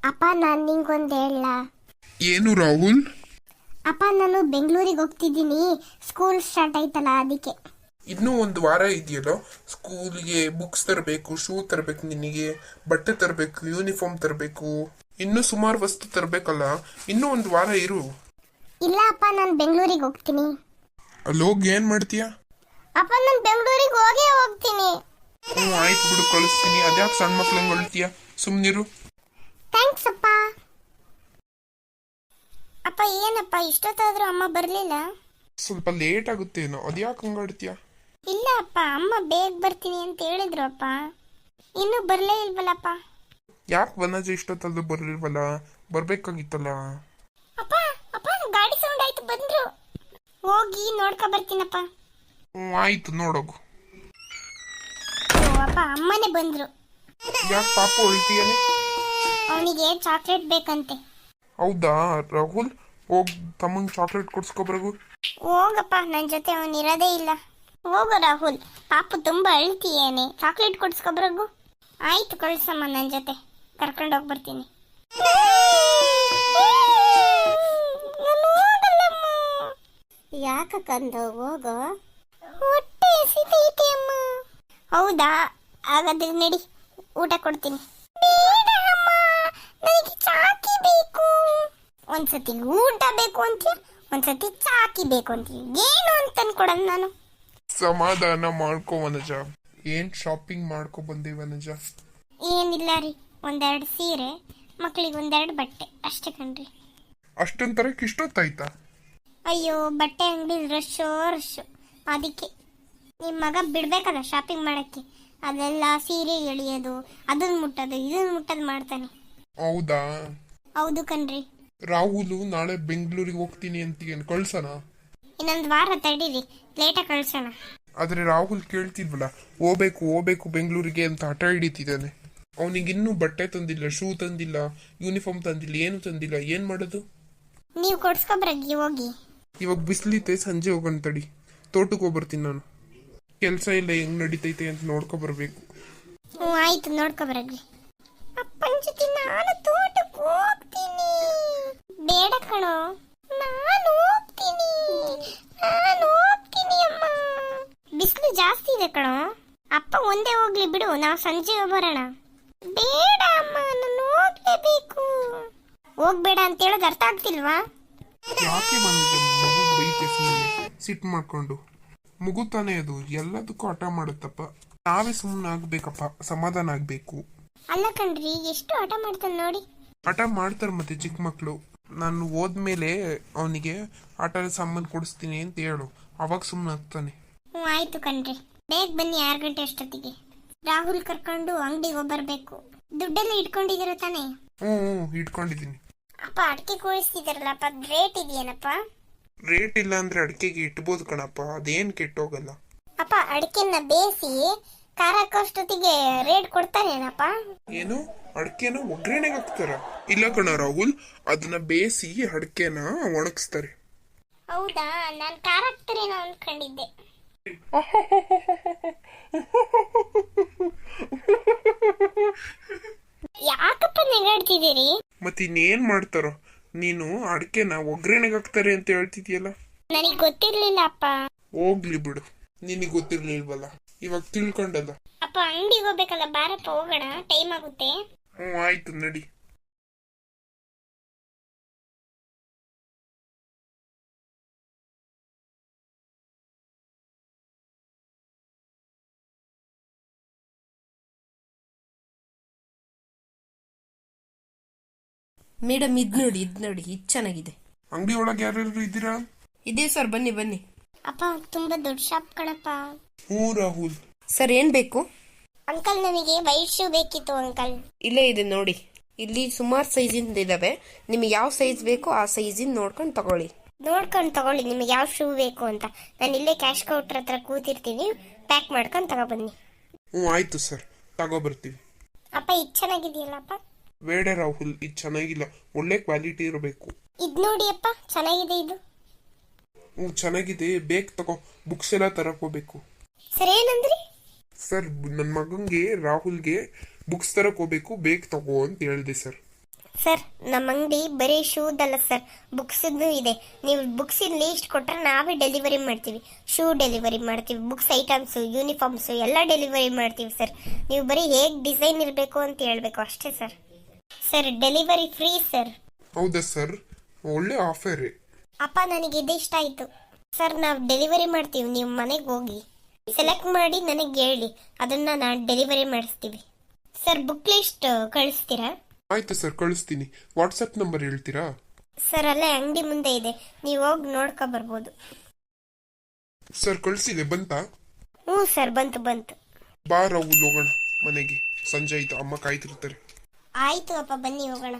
ಅಪ್ಪ ನಾನು ನಿಂಗೊಂದು ಹೇಳ. ಏನು ರಾಹುಲ್? ಅಪ್ಪ ನಾನು ಬೆಂಗಳೂರಿಗೆ ಹೋಗ್ತಿದ್ದೀನಿ, ಸ್ಕೂಲ್ ಸ್ಟಾರ್ಟ್ ಆಯ್ತಲ್ಲ ಅದಕ್ಕೆ. ಇನ್ನೂ ಒಂದು ವಾರ ಇದೆಯಲ್ಲ, ಸ್ಕೂಲ್ಗೆ ಬುಕ್ಸ್ ತರಬೇಕು, ಶೂ ತರಬೇಕು, ನಿನಗೆ ಬಟ್ಟೆ ತರಬೇಕು, ಯೂನಿಫಾರ್ಮ್ ತರಬೇಕು, ಇನ್ನೂ ಸುಮಾರು ವಸ್ತು ತರಬೇಕಲ್ಲ. ಇನ್ನೂ ಒಂದು ವಾರ ಇರು. ಇಲ್ಲ ಅಪ್ಪ, ನಾನು ಬೆಂಗಳೂರಿಗೆ ಹೋಗ್ತೀನಿ. ಅಲ್ಲೋಗಿ ಏನ್ ಮಾಡ್ತೀಯಾ? ಅಪ್ಪ ನಾನು ಬೆಂಗಳೂರಿಗೆ ಹೋಗ್ತೀನಿ. ಆಯ್ತು ಬಿಡು, ಕಳಿಸ್ತೀನಿ. ಅದ್ಯಾಕೆ ಸಣ್ಣ ಮಕ್ಳಂಗೆ ಅಳ್ತೀಯ? ಸುಮ್ನಿರು. ಥ್ಯಾಂಕ್ಸ್ ಅಪ್ಪ. ಅಪ್ಪ ಏನಪ್ಪ ಇಷ್ಟೊತ್ತಾದ್ರೂ ಅಮ್ಮ ಬರಲಿಲ್ಲ? ಸ್ವಲ್ಪ ಲೇಟ್ ಆಗುತ್ತೇನೋ, ಅದ್ಯಾಕೆ ಹಂಗಾಡ್ತೀಯ? ಇಲ್ಲ ಅಪ್ಪ, ಅಮ್ಮ ಬೇಗ ಬರ್ತೀನಿ ಅಂತ ಹೇಳಿದ್ರು ಅಪ್ಪ, ಇನ್ನೂ ಬರಲೇ ಇಲ್ವಲ್ಲಪ್ಪ. ಯಾಕೆ ವನಜ ಇಷ್ಟೊತ್ತಲ್ಲೂ ಬರ್ಲಿಲ್ವಲ್ಲ? ಬರ್ಬೇಕಾಗಿತ್ತಲ್ಲ. ಅಪ್ಪ ಅಪ್ಪ ಗಾಡಿ ಸೌಂಡ್ ಆಯ್ತು, ಬಂದ್ರು. ಹೋಗಿ ನೋಡ್ಕೊ ಬರ್ತೀನಪ್ಪ. ಆಯ್ತು, ನೋಡೋಗು. ಅಪ್ಪ ಅಮ್ಮನೇ ಬಂದ್ರು. ಯಾಕೆ ಪಾಪ ಹೊಳ್ತೀಯನೆ? ಅವನಿಗೆ ಚಾಕ್ಲೇಟ್ ಬೇಕಂತೆ. ಹೌದಾ ರಾಹುಲ್, ಹೋಗ್ ತಮ್ಮಂಗೆ ಚಾಕ್ಲೇಟ್ ಕೊಡ್ಸ್ಕೊಬ್ರಗು. ಹೋಗಪ್ಪ, ನನ್ನ ಜೊತೆ ಅವನಿರೋದೇ ಇಲ್ಲ. ಹೋಗು ರಾಹುಲ್, ಪಾಪು ತುಂಬಾ ಅಳ್ತೀಯೇನೆ, ಚಾಕ್ಲೇಟ್ ಕೊಡ್ಸ್ಕೊಬ್ರಗು. ಆಯ್ತು ಕಳ್ಸಮ್ಮ, ನನ್ನ ಜೊತೆ ಕರ್ಕೊಂಡು ಹೋಗಿ ಬರ್ತೀನಿ. ಯಾಕ ಕಂದ ಹೋಗೋ, ಹೊಟ್ಟೆ ಹಸಿತೈತೆ ಅಮ್ಮ. ಹೌದಾ, ಹಾಗಾದ್ರೆ ನಡಿ, ಊಟ ಕೊಡ್ತೀನಿ. ಬೇಡ ಅಮ್ಮ, ನನಗೆ ಚಾಕಿ ಬೇಕು. ಒಂದ್ಸತಿ ಊಟ ಬೇಕು ಅಂತೀಯ, ಒಂದ್ಸತಿ ಚಾಕಿ ಬೇಕು ಅಂತೀಯ, ಏನು ಅಂತ ಅನ್ಕೊಡೋದು ನಾನು. ಸಮಾಧಾನ ಮಾಡ್ಕೋ ವನಜ. ಏನ್ ಶಾಪಿಂಗ್ ಮಾಡ್ಕೊ ಬಂದೆ ವನಜ? ಏನಿಲ್ಲ ರೀ, ಒಂದೆರಡು ಸೀರೆ, ಮಕ್ಕಳಿಗೆ ಒಂದೆರಡು ಬಟ್ಟೆ ಅಷ್ಟೇ ಕಣ್ರಿ. ಅಷ್ಟೊಂದ್ ತರಕ್ಕೆ ಇಷ್ಟೊತ್ತಾಯ್ತಾ? ಅಯ್ಯೋ, ಬಟ್ಟೆ ಅಂಗಡಿ ರಶ್, ಅದಕ್ಕೆ ನಿಮ್ಮ ಮಗ ಬಿಡ್ಬೇಕಲ್ಲ ಶಾಪಿಂಗ್ ಮಾಡಕ್ಕೆ, ಅದೆಲ್ಲ ಸೀರೆ ಎಳಿಯೋದು, ಅದನ್ನ ಮುಟ್ಟೋದು ಇದನ್ನ ಮುಟ್ಟೋದು ಮಾಡ್ತಾನೆ. ಹೌದಾ? ಹೌದು ಕಣ್ರಿ. ರಾಹುಲು ನಾಳೆ ಬೆಂಗಳೂರಿಗೆ ಹೋಗ್ತೀನಿ ಅಂತೀಯನ್, ಕಳ್ಸೋಣ? ಇನ್ನೊಂದು ವಾರ ತಡೀರಿ, ಲೇಟಾಗಿ ಕಳ್ಸೋಣ. ಆದ್ರೆ ರಾಹುಲ್ ಕೇಳ್ತಿದ್ವಲ್ಲ, ಹೋಗ್ಬೇಕು ಬೆಂಗಳೂರಿಗೆ ಅಂತ ಹಠ ಹಿಡಿತಿದ್ದಾನೆ. ಅವನಿಗಿನ್ನೂ ಬಟ್ಟೆ ತಂದಿಲ್ಲ, ಶೂ ತಂದಿಲ್ಲ, ಯೂನಿಫಾರ್ಮ್ ತಂದಿಲ್ಲ, ಏನು ತಂದಿಲ್ಲ. ಏನ್ ಮಾಡೋದು? ನೀವು ಕೊಡ್ಸ್ಕೊಬ್ರಗಿ ಹೋಗಿ. ಇವಾಗ ಬಿಸಿಲಿತೆ, ಸಂಜೆ ಹೋಗೋಣ ತಡಿ. ತೋಟಕ್ಕೆ ಹೋಗ್ಬರ್ತೀನಿ ನಾನು. ಕೆಲಸ ಇಲ್ಲ, ಹೆಂಗ್ ನಡೀತೈತೆ ಅಂತ ನೋಡ್ಕೊಬರ್ಬೇಕು. ಹ್ಞೂ ಆಯ್ತು, ನೋಡ್ಕೊಬ್ರಗಿ. ಅಪ್ಪನ ಜೊತೆ ನಾನು ತೋಟಕ್ಕೆ ಹೋಗ್ತೀನಿ. ಬೇಡ ಕಣೋ, ನಾನು ಹೋಗ್ತೀನಿ ಅಮ್ಮ. ಬಿಸಿಲು ಜಾಸ್ತಿ ಇದೆ ಕಣೋ. ಅಪ್ಪ ಒಂದೇ ಹೋಗ್ಲಿ ಬಿಡು, ನಾವು ಸಂಜೆ ಬರೋಣ. ಬೇಡ ಅಮ್ಮ, ನಾನು ಹೋಗ್ಲೇಬೇಕು. ಹೋಗ್ಬೇಡ ಅಂತ ಹೇಳೋದು ಅರ್ಥ ಆಗ್ತಿಲ್ವಾ? ಯಾಕೆ ಬಂದಿದೆ ಮಗು ಬೈತೆ ಸುಮ್ಮನೆ ಸಿಟ್ ಮಾಡ್ಕೊಂಡು? ಮಗು ತಾನೇ ಅದು, ಎಲ್ಲದಕ್ಕೂ ಹಠ ಮಾಡುತ್ತಪ್ಪ. ನಾವೇ ಸುಮ್ಮನೆ ಆಗ್ಬೇಕಪ್ಪ, ಸಮಾಧಾನ ಆಗ್ಬೇಕು. ಅಲ್ಲ ಕಣ್ರಿ, ಎಷ್ಟು ಹಠ ಮಾಡ್ತಾನೆ ನೋಡಿ. ಹಠ ಮಾಡ್ತಾರೆ ಮತ್ತೆ ಚಿಕ್ಕ ಮಕ್ಕಳು. ನಾನು ಹೋದ್ಮೇಲೆ ಅವನಿಗೆ ಆಟದ ಸಾಮಾನು ಕೊಡಿಸ್ತೀನಿ ಅಂತ ಹೇಳು, ಅವಾಗ ಸುಮ್ಮನೆ ಆಗ್ತಾನೆ. ಹ್ಞೂ ಆಯ್ತು ಕಣ್ರಿ, ಬೇಗ ಬನ್ನಿ 6 ಗಂಟೆ ಅಷ್ಟೊತ್ತಿಗೆ. ರಾಹುಲ್ ಕರ್ಕೊಂಡು ಅಂಗಡಿಗೆ ಬರ್ಬೇಕು. ದುಡ್ಡೆಲ್ಲ ಇಟ್ಕೊಂಡಿದ್ದೀರ ತಾನೇ? ಹ್ಞೂ ಇಟ್ಕೊಂಡಿದ್ದೀನಿ. ಅಪ್ಪ ಅಡಿಕೆ ಕೂಡಿಸ್ತಿದಾರಲ್ಲಪ್ಪ, ರೇಟ್ ಇದೆಯೇನಪ್ಪ? ರೇಟ್ ಇಲ್ಲ ಅಂದ್ರೆ ಅಡಿಕೆಗೆ ಇಟ್ಬೋದು ಕಣಪ್ಪ, ಅದೇನ್ ಕೆಟ್ಟೋಗಲ್ಲ. ಅಪ್ಪ ಅಡಿಕೆನ ಬೇಯಿಸಿ ಖಾರ ಹಾಕೋಷ್ಟೊತ್ತಿಗೆ ರೇಟ್ ಕೊಡ್ತಾರೇನಪ್ಪ? ಏನು, ಅಡಿಕೆನ ಒಗ್ಗರಣೆಗೆ ಹಾಕ್ತಾರ? ಇಲ್ಲ ಕಣ ರಾಹುಲ್, ಅದನ್ನ ಬೇಯಿಸಿ ಅಡಿಕೆನ ಒಣಗಿಸ್ತಾರೆ. ಹೌದಾ, ನಾನು ಖಾರ ಹಾಕ್ತಾರೇನೋ ಅನ್ಕೊಂಡಿದ್ದೆ. ಯಾಕಪ್ಪ ನೆಗಾಡ್ತಿದ್ದೀರಿ? ಮತ್ತಿನ್ನೇನ್ ಮಾಡ್ತಾರೋ, ನೀನು ಅಡಿಕೆನ ಒಗ್ಗರಣೆಗೆ ಹಾಕ್ತಾರೆ ಅಂತ ಹೇಳ್ತಿದ್ಯಲ್ಲ. ನನಗೆ ಗೊತ್ತಿರ್ಲಿಲ್ಲ ಅಪ್ಪ. ಹೋಗ್ಲಿ ಬಿಡು, ನಿನಗೆ ಗೊತ್ತಿರ್ಲಿಲ್ವಲ್ಲ, ಇವಾಗ ತಿಳ್ಕೊಂಡಲ್ಲ. ಅಪ್ಪ ಅಂಗಡಿಗೆ ಹೋಗ್ಬೇಕಲ್ಲ, ಬಾರಪ್ಪ ಹೋಗೋಣ, ಟೈಮ್ ಆಗುತ್ತೆ. ಆಯ್ತು ನಡಿ. ಮೇಡಮ್, ಇದ್ ನೋಡಿ ಇದು ಚೆನ್ನಾಗಿದೆ. ಅಂಗಡಿ ಒಳಗೆ ಯಾರ್ಯಾರು ಇದ್ದೀರಾ? ಇದೇ ಸರ್, ಬನ್ನಿ ಬನ್ನಿ. ಅಪ್ಪ ತುಂಬಾ ದೊಡ್ಡ ಶಾಪ್ ಕಣಪ್ಪ. ಹ್ಞೂ ರಾಹುಲ್. ಸರ್, ಏನ್ ಬೇಕು? ಅಂಕಲ್, ನನಗೆ ವೈಟ್ ಶೂ ಬೇಕಿತ್ತು ಅಂಕಲ್. ಇಲ್ಲೇ ಇದೆ ನೋಡಿ, ಇಲ್ಲಿ ಸುಮಾರು ಸೈಜಿಂದ ಇದಾವೆ. ನಿಮಗೆ ಯಾವ ಸೈಜ್ ಬೇಕೋ ಆ ಸೈಜಿಂದ ನೋಡ್ಕೊಂಡು ತಗೊಳ್ಳಿ. ನೋಡ್ಕೊಂಡು ತಗೊಳ್ಳಿ, ನಿಮಗೆ ಯಾವ ಶೂ ಬೇಕು ಅಂತ. ನಾನು ಇಲ್ಲೇ ಕ್ಯಾಶ್ ಕೌಂಟರ್ ಹತ್ರ ಕೂತಿರ್ತೀನಿ, ಪ್ಯಾಕ್ ಮಾಡ್ಕೊಂಡು ತಗೊಬನ್ನಿ. ಆಯ್ತು ಸರ್, ತಗೋಬರ್ತೀವಿ. ಅಪ್ಪ ಇದು ಚೆನ್ನಾಗಿದೆಯಲ್ಲಪ್ಪ? ಬೇಡ ರಾಹುಲ್, ಇದು ಚೆನ್ನಾಗಿಲ್ಲ, ಒಳ್ಳೆ ಕ್ವಾಲಿಟಿ ಇರಬೇಕು. ಇದು ನೋಡಿ ಅಪ್ಪ, ಚೆನ್ನಾಗಿದೆ ಇದು. ಚೆನ್ನಾಗಿದೆ, ಬೇಗ ತಗೋ. ಬುಕ್ಸ್ ಎಲ್ಲ ತರಕ್ ಹೋಗ್ಬೇಕು. ಸರ್ ಏನಂದ್ರಿ? ಸರ್, ನನ್ನ ಮಗಂಗೆ ರಾಹುಲ್ಗೆ ಬುಕ್ಸ್ ತರಕ್ ಹೋಗ್ಬೇಕು, ಬೇಗ ತಗೋ ಅಂತ ಹೇಳಿದೆ ಸರ್. ಸರ್ ನಮ್ಮ ಅಂಗಡಿ ಬರೀ ಶೂದಲ್ಲ ಸರ್, ಬುಕ್ಸದ್ದು ಇದೆ. ನೀವು ಬುಕ್ಸಿನ ಲೀಸ್ಟ್ ಕೊಟ್ಟರೆ ನಾವೇ ಡೆಲಿವರಿ ಮಾಡ್ತೀವಿ. ಶೂ ಡೆಲಿವರಿ ಮಾಡ್ತೀವಿ, ಬುಕ್ಸ್ ಐಟಮ್ಸು, ಯೂನಿಫಾರ್ಮ್ಸು ಎಲ್ಲ ಡೆಲಿವರಿ ಮಾಡ್ತೀವಿ ಸರ್. ನೀವು ಬರೀ ಹೇಗೆ ಡಿಸೈನ್ ಇರಬೇಕು ಅಂತ ಹೇಳಬೇಕು ಅಷ್ಟೇ sir. Sir delivery free sir. ಹೌದಾ ಸರ್, ಒಳ್ಳೆ ಆಫರೇ. ಅಪ್ಪ ನನಗೆ ಇದು ಇಷ್ಟ ಆಯಿತು ಸರ್. ನಾವು ಡೆಲಿವರಿ ಮಾಡ್ತೀವಿ, ನೀವು ಮನೆಗೆ ಹೋಗಿ ಸೆಲೆಕ್ಟ್ ಮಾಡಿ ನನಗೆ ಹೇಳಿ, ಅದನ್ನು ನಾನು ಡೆಲಿವರಿ ಮಾಡಿಸ್ತೀವಿ ಸರ್. ಬುಕ್ ಲಿಸ್ಟ್ ಕಳಿಸ್ತೀರಾ? ಆಯ್ತು ಸರ್, ಕಳಿಸ್ತೀನಿ. ವಾಟ್ಸಪ್ ನಂಬರ್ ಹೇಳ್ತೀರಾ? ಸರ್ ಅಲ್ಲೇ ಅಂಗಡಿ ಮುಂದೆ ಇದೆ, ನೀವು ಹೋಗಿ ನೋಡ್ಕೊ ಬರ್ಬೋದು. ಸರ್ ಕಳಿಸಿದೆ, ಬಂತಾ? ಹ್ಞೂ ಸರ್, ಬಂತು. ಬಾ ರಾಹುಲ್, ಹೋಗೋಣ ಮನೆಗೆ. ಸಂಜೆ ಆಯ್ತು, ಅಮ್ಮ ಕಾಯ್ತಿರ್ತಾರೆ. ಆಯಿತು ಅಪ್ಪ, ಬನ್ನಿ ಹೋಗೋಣ.